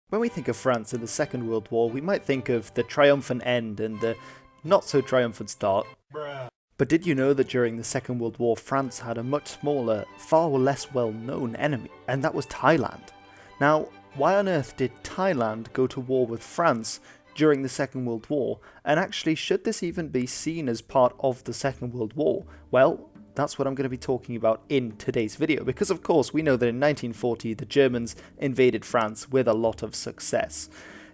When we think of France in the Second World War, we might think of the triumphant end and the not so triumphant start. But did you know that during the Second World War, France had a much smaller, far less well-known enemy, and that was Thailand? Now, why on earth did Thailand go to war with France during the Second World War, and actually should this even be seen as part of the Second World War? Well, that's what I'm going to be talking about in today's video, because of course we know that in 1940 the Germans invaded France with a lot of success.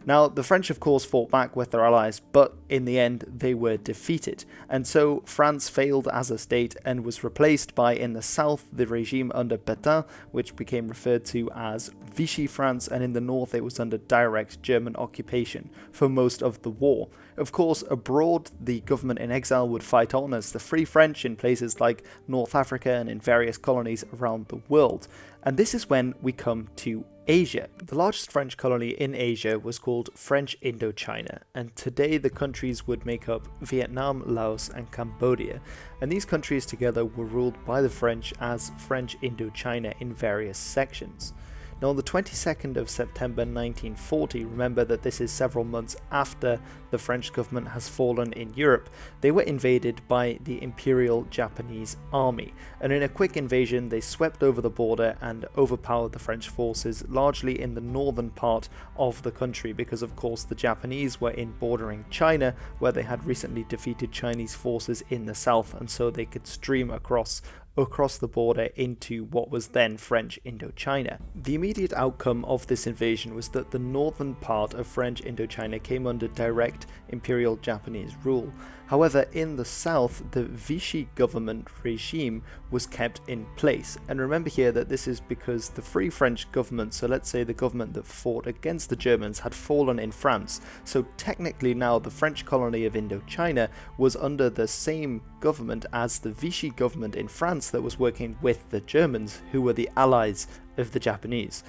Now, the French of course fought back with their allies, but in the end they were defeated, and so France failed as a state and was replaced by, in the south, the regime under Pétain, which became referred to as Vichy France, and in the north it was under direct German occupation for most of the war. Of course, abroad, the government in exile would fight on as the Free French in places like North Africa and in various colonies around the world. And this is when we come to Asia. The largest French colony in Asia was called French Indochina, and today the countries would make up Vietnam, Laos and Cambodia, and these countries together were ruled by the French as French Indochina in various sections. Now, on the 22nd of September 1940, remember that this is several months after the French government has fallen in Europe, they were invaded by the Imperial Japanese Army, and in a quick invasion they swept over the border and overpowered the French forces largely in the northern part of the country, because of course the Japanese were in bordering China, where they had recently defeated Chinese forces in the south, and so they could stream across the border into what was then French Indochina. The immediate outcome of this invasion was that the northern part of French Indochina came under direct Imperial Japanese rule. However, in the south, the Vichy government regime was kept in place. And remember here that this is because the Free French government, so let's say the government that fought against the Germans, had fallen in France. So technically now the French colony of Indochina was under the same government as the Vichy government in France that was working with the Germans, who were the allies of the Japanese.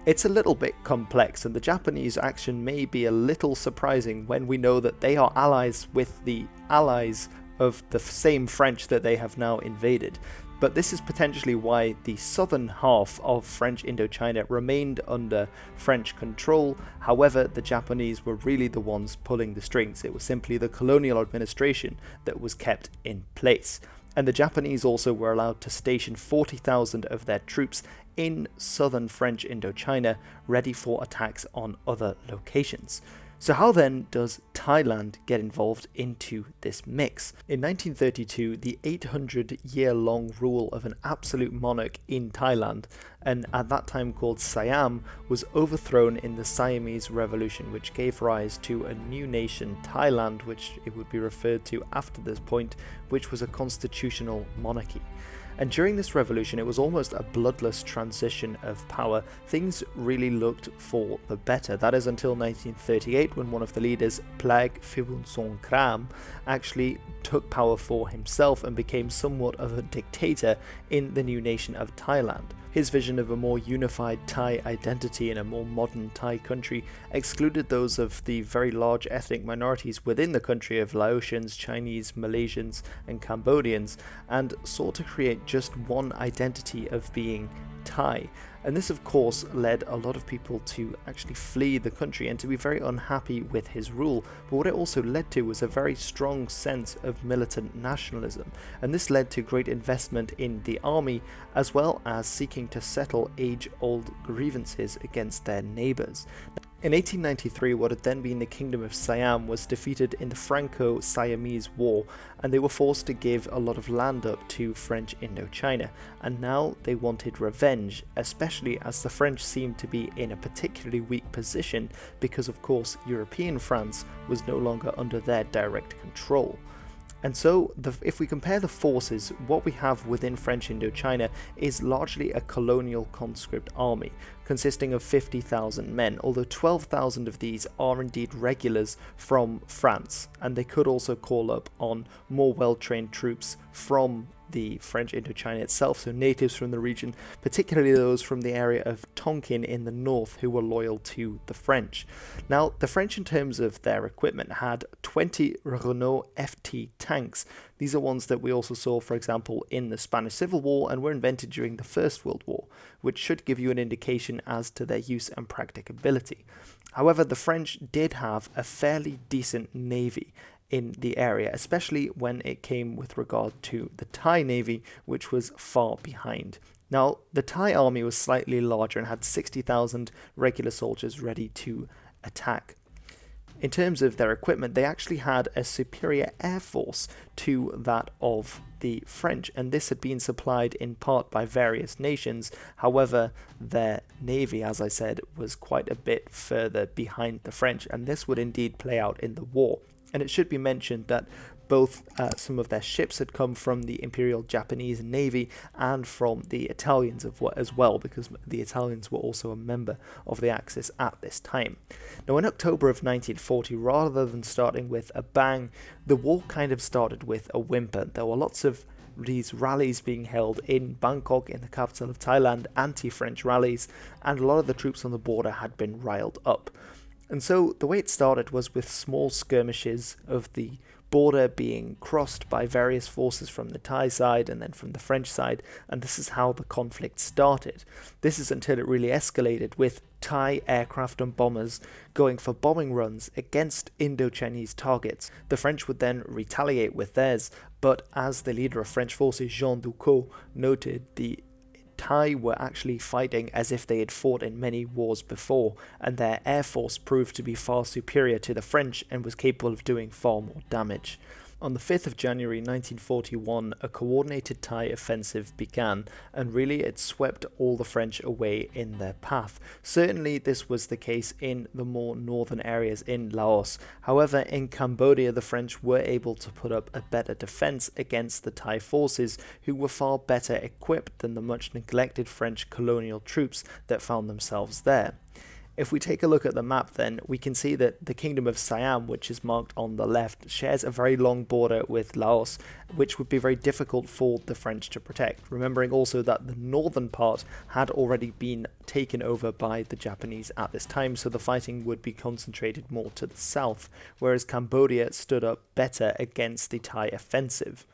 It's a little bit complex, and the Japanese action may be a little surprising when we know that they are allies with the allies of the same French that they have now invaded. But this is potentially why the southern half of French Indochina remained under French control. However, the Japanese were really the ones pulling the strings. It was simply the colonial administration that was kept in place. And the Japanese also were allowed to station 40,000 of their troops in southern French Indochina, ready for attacks on other locations. So how then does Thailand get involved into this mix? In 1932, the 800-year-long rule of an absolute monarch in Thailand, and at that time called Siam, was overthrown in the Siamese Revolution, which gave rise to a new nation, Thailand, which it would be referred to after this point, which was a constitutional monarchy. And during this revolution, it was almost a bloodless transition of power. Things really looked for the better. That is until 1938, when one of the leaders, Plag Phibun actually took power for himself and became somewhat of a dictator in the new nation of Thailand. His vision of a more unified Thai identity in a more modern Thai country excluded those of the very large ethnic minorities within the country of Laotians, Chinese, Malaysians and Cambodians, and sought to create just one identity of being Thai. And this of course led a lot of people to actually flee the country and to be very unhappy with his rule. But what it also led to was a very strong sense of militant nationalism, and this led to great investment in the army, as well as seeking to settle age-old grievances against their neighbours. In 1893, what had then been the Kingdom of Siam was defeated in the Franco-Siamese War, and they were forced to give a lot of land up to French Indochina, and now they wanted revenge, especially as the French seemed to be in a particularly weak position because of course European France was no longer under their direct control. And so, if we compare the forces, what we have within French Indochina is largely a colonial conscript army, consisting of 50,000 men, although 12,000 of these are indeed regulars from France, and they could also call up on more well-trained troops from the French Indochina itself, so natives from the region, particularly those from the area of Tonkin in the north who were loyal to the French. Now, the French, in terms of their equipment, had 20 Renault FT tanks. These are ones that we also saw, for example, in the Spanish Civil War and were invented during the First World War, which should give you an indication as to their use and practicability. However, the French did have a fairly decent navy in the area, especially when it came with regard to the Thai navy, which was far behind. Now, the Thai army was slightly larger and had 60,000 regular soldiers ready to attack. In terms of their equipment, they actually had a superior air force to that of the French, and this had been supplied in part by various nations. However, their navy, as I said, was quite a bit further behind the French, and this would indeed play out in the war. And it should be mentioned that both some of their ships had come from the Imperial Japanese Navy and from the Italians as well, because the Italians were also a member of the Axis at this time. Now, in October of 1940, rather than starting with a bang, the war kind of started with a whimper. There were lots of these rallies being held in Bangkok, in the capital of Thailand, anti-French rallies, and a lot of the troops on the border had been riled up. And so the way it started was with small skirmishes of the border being crossed by various forces from the Thai side and then from the French side, and this is how the conflict started. This is until it really escalated, with Thai aircraft and bombers going for bombing runs against Indo-Chinese targets. The French would then retaliate with theirs, but as the leader of French forces, Jean Ducrot, noted, the Thai were actually fighting as if they had fought in many wars before, and their air force proved to be far superior to the French and was capable of doing far more damage. On the 5th of January 1941, a coordinated Thai offensive began, and really it swept all the French away in their path. Certainly this was the case in the more northern areas in Laos. However, in Cambodia, the French were able to put up a better defense against the Thai forces, who were far better equipped than the much neglected French colonial troops that found themselves there. If we take a look at the map, then we can see that the Kingdom of Siam, which is marked on the left, shares a very long border with Laos, which would be very difficult for the French to protect. Remembering also that the northern part had already been taken over by the Japanese at this time, so the fighting would be concentrated more to the south, whereas Cambodia stood up better against the Thai offensive.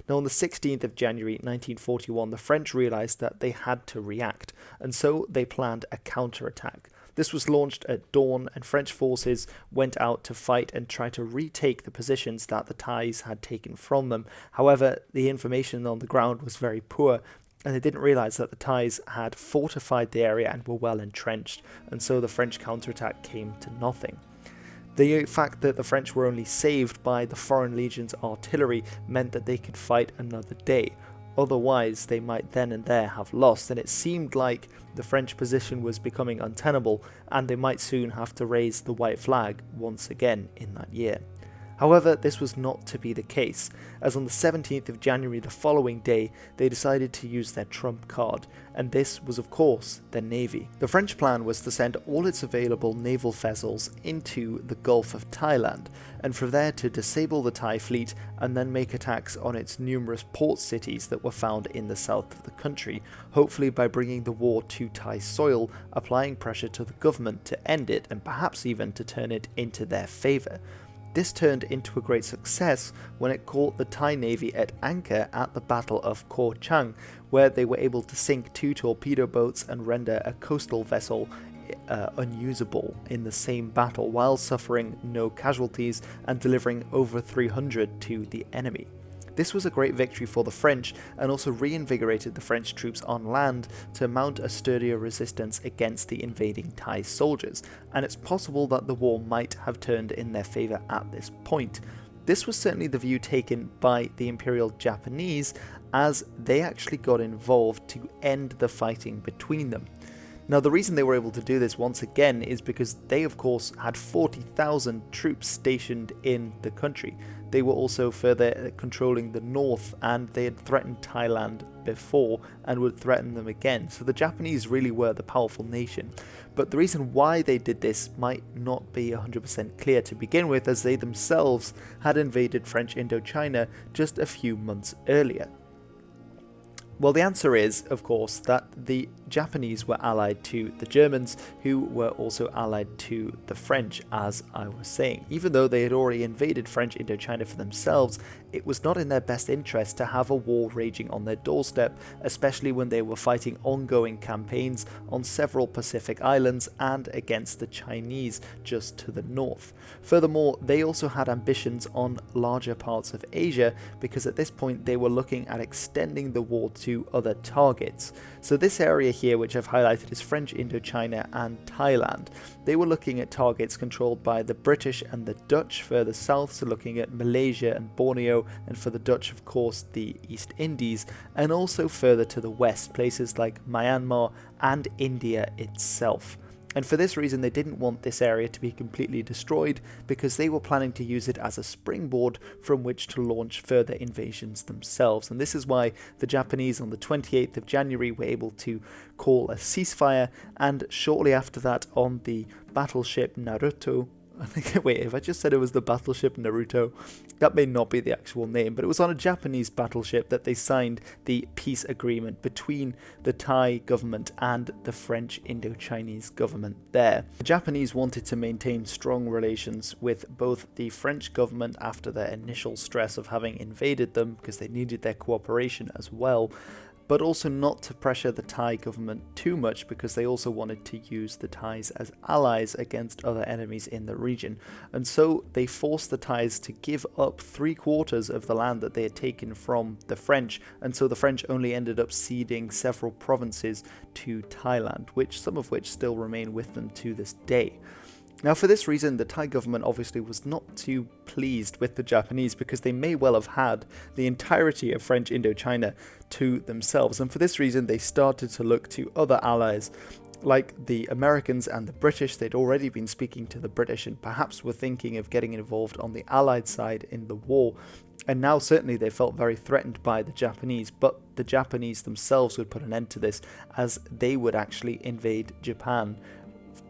Now, on the 16th of January 1941, the French realised that they had to react, and so they planned a counterattack. This was launched at dawn, and French forces went out to fight and try to retake the positions that the Thais had taken from them. However, the information on the ground was very poor, and they didn't realise that the Thais had fortified the area and were well entrenched, and so the French counterattack came to nothing. The fact that the French were only saved by the Foreign Legion's artillery meant that they could fight another day. Otherwise, they might then and there have lost, and it seemed like the French position was becoming untenable, and they might soon have to raise the white flag once again in that year. However, this was not to be the case, as on the 17th of January, the following day, they decided to use their trump card, and this was of course their navy. The French plan was to send all its available naval vessels into the Gulf of Thailand, and from there to disable the Thai fleet and then make attacks on its numerous port cities that were found in the south of the country, hopefully by bringing the war to Thai soil, applying pressure to the government to end it and perhaps even to turn it into their favour. This turned into a great success when it caught the Thai Navy at anchor at the Battle of Ko Chang, where they were able to sink 2 torpedo boats and render a coastal vessel unusable in the same battle, while suffering no casualties and delivering over 300 to the enemy. This was a great victory for the French, and also reinvigorated the French troops on land to mount a sturdier resistance against the invading Thai soldiers, and it's possible that the war might have turned in their favour at this point. This was certainly the view taken by the Imperial Japanese, as they actually got involved to end the fighting between them. Now, the reason they were able to do this once again is because they, of course, had 40,000 troops stationed in the country. They were also further controlling the north, and they had threatened Thailand before and would threaten them again. So the Japanese really were the powerful nation. But the reason why they did this might not be 100% clear to begin with, as they themselves had invaded French Indochina just a few months earlier. Well, the answer is, of course, that the Japanese were allied to the Germans, who were also allied to the French, as I was saying. Even though they had already invaded French Indochina for themselves, it was not in their best interest to have a war raging on their doorstep, especially when they were fighting ongoing campaigns on several Pacific islands and against the Chinese just to the north. Furthermore, they also had ambitions on larger parts of Asia, because at this point they were looking at extending the war to other targets. So this area here, which I've highlighted, is French Indochina and Thailand. They were looking at targets controlled by the British and the Dutch further south, so looking at Malaysia and Borneo, and for the Dutch, of course, the East Indies, and also further to the west, places like Myanmar and India itself. And for this reason, they didn't want this area to be completely destroyed, because they were planning to use it as a springboard from which to launch further invasions themselves. And this is why the Japanese on the 28th of January were able to call a ceasefire, and shortly after that on the battleship Naruto, wait, if I just said it was the battleship Naruto, that may not be the actual name, but it was on a Japanese battleship that they signed the peace agreement between the Thai government and the French Indochinese government there. The Japanese wanted to maintain strong relations with both the French government after their initial stress of having invaded them, because they needed their cooperation as well, but also not to pressure the Thai government too much, because they also wanted to use the Thais as allies against other enemies in the region. And so they forced the Thais to give up 3/4 of the land that they had taken from the French, and so the French only ended up ceding several provinces to Thailand, some of which still remain with them to this day. Now, for this reason, the Thai government obviously was not too pleased with the Japanese, because they may well have had the entirety of French Indochina to themselves, and for this reason they started to look to other allies like the Americans and the British. They'd already been speaking to the British and perhaps were thinking of getting involved on the Allied side in the war, and now certainly they felt very threatened by the Japanese, but the Japanese themselves would put an end to this, as they would actually invade Japan.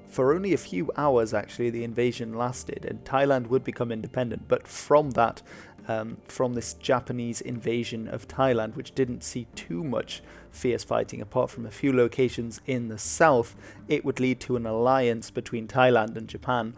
For only a few hours, actually, the invasion lasted, and Thailand would become independent. But from that, from this Japanese invasion of Thailand, which didn't see too much fierce fighting apart from a few locations in the south, it would lead to an alliance between Thailand and Japan.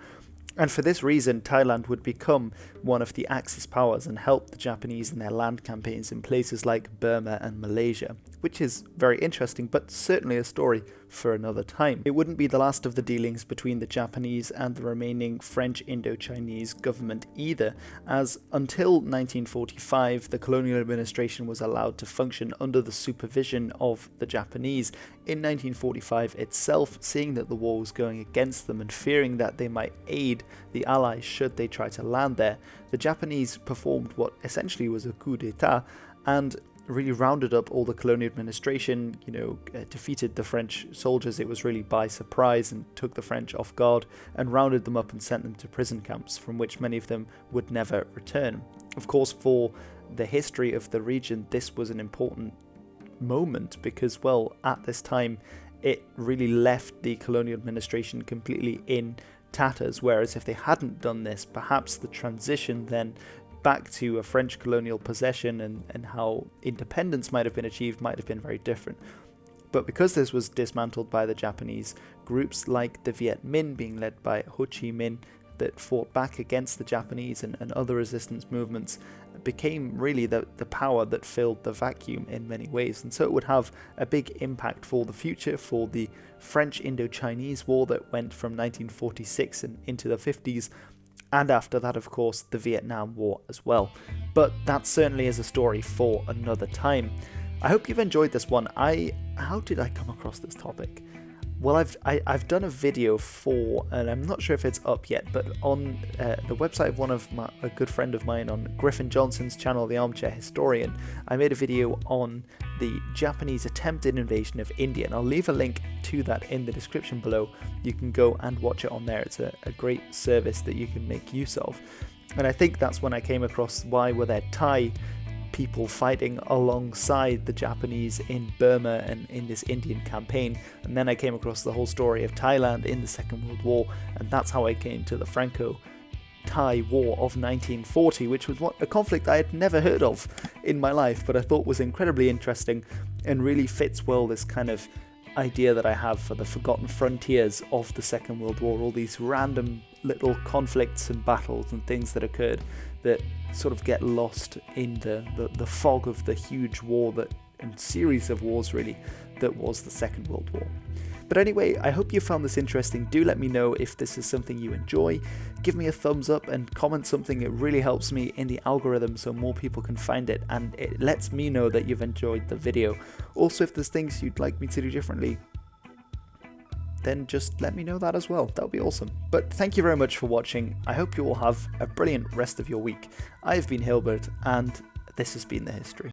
And for this reason, Thailand would become one of the Axis powers and help the Japanese in their land campaigns in places like Burma and Malaysia, which is very interesting, but certainly a story for another time. It wouldn't be the last of the dealings between the Japanese and the remaining French Indochinese government either, as until 1945, the colonial administration was allowed to function under the supervision of the Japanese. In 1945 itself, seeing that the war was going against them and fearing that they might aid the Allies should they try to land there, the Japanese performed what essentially was a coup d'etat and really rounded up all the colonial administration, defeated the French soldiers. It was really by surprise, and took the French off guard and rounded them up and sent them to prison camps, from which many of them would never return. Of course, for the history of the region, this was an important moment because, well, at this time, it really left the colonial administration completely in tatters, whereas if they hadn't done this, perhaps the transition then back to a French colonial possession and how independence might have been achieved might have been very different. But because this was dismantled by the Japanese, groups like the Viet Minh, being led by Ho Chi Minh, that fought back against the Japanese and other resistance movements, became really the power that filled the vacuum in many ways. And so it would have a big impact for the future, for the French Indochinese War that went from 1946 and into the 50s, and after that, of course, the Vietnam War as well. But that certainly is a story for another time. I hope you've enjoyed this one. How did I come across this topic? Well, I've done a video for, and I'm not sure if it's up yet, but on the website of a good friend of mine on Griffin Johnson's channel, The Armchair Historian, I made a video on the Japanese attempted invasion of India, and I'll leave a link to that in the description below. You can go and watch it on there. It's a great service that you can make use of. And I think that's when I came across why were there Thai people fighting alongside the Japanese in Burma and in this Indian campaign. And then I came across the whole story of Thailand in the Second World War, and that's how I came to the Franco-Thai Franco-Thai War of 1940, which was a conflict I had never heard of in my life, but I thought was incredibly interesting and really fits well this kind of idea that I have for the forgotten frontiers of the Second World War, all these random little conflicts and battles and things that occurred that sort of get lost in the fog of the huge war and series of wars really that was the Second World War. But anyway, I hope you found this interesting. Do let me know if this is something you enjoy. Give me a thumbs up and comment something. It really helps me in the algorithm so more people can find it, and it lets me know that you've enjoyed the video. Also, if there's things you'd like me to do differently, then just let me know that as well. That would be awesome. But thank you very much for watching. I hope you all have a brilliant rest of your week. I've been Hilbert, and this has been The History.